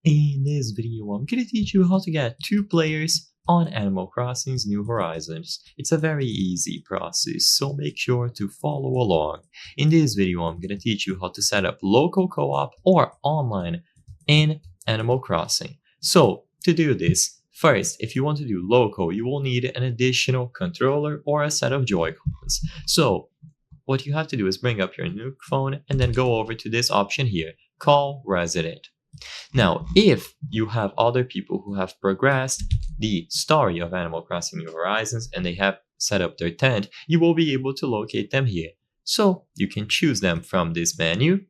In this video, I'm gonna teach you how to get 2 players on Animal Crossing's New Horizons. It's a very easy process, so make sure to follow along. In this video, I'm gonna teach you how to set up local co-op or online in Animal Crossing. So, to do this, first, if you want to do local, you will need an additional controller or a set of Joy-Cons. So, what you have to do is bring up your Nuke phone and then go over to this option here, Call Resident. Now, if you have other people who have progressed the story of Animal Crossing New Horizons and they have set up their tent, you will be able to locate them here. So you can choose them from this menu,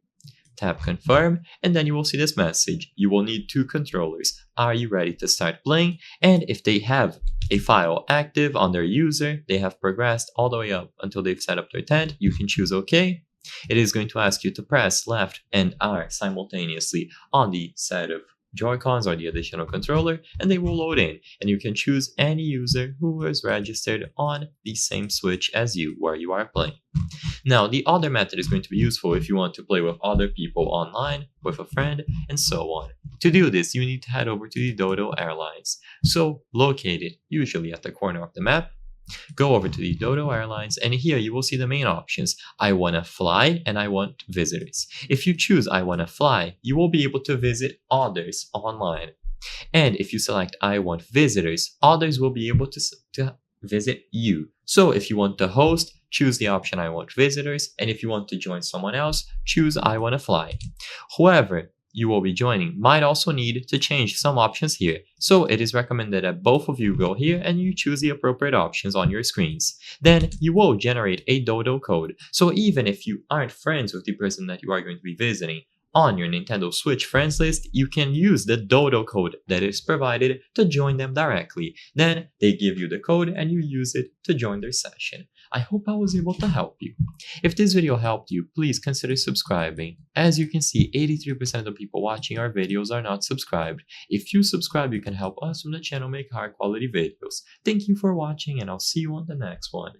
tap confirm, and then you will see this message. You will need 2 controllers. Are you ready to start playing? And if they have a file active on their user, they have progressed all the way up until they've set up their tent, you can choose OK. It is going to ask you to press left and R simultaneously on the set of Joy-Cons or the additional controller, and they will load in, and you can choose any user who is registered on the same Switch as you where you are playing. Now, the other method is going to be useful if you want to play with other people online, with a friend, and so on. To do this, you need to head over to the Dodo Airlines. So, located usually at the corner of the map, go over to the Dodo Airlines, and here you will see the main options. I want to fly and I want visitors. If you choose I want to fly, you will be able to visit others online. And if you select I want visitors, others will be able to visit you. So if you want to host, choose the option I want visitors, and if you want to join someone else, choose I want to fly. Whoever you will be joining might also need to change some options here, so it is recommended that both of you go here and you choose the appropriate options on your screens. Then you will generate a Dodo code, so even if you aren't friends with the person that you are going to be visiting on your Nintendo Switch friends list, you can use the Dodo code that is provided to join them directly. Then they give you the code and you use it to join their session. I hope I was able to help you. If this video helped you, please consider subscribing. As you can see, 83% of the people watching our videos are not subscribed. If you subscribe, you can help us from the channel make higher quality videos. Thank you for watching, and I'll see you on the next one.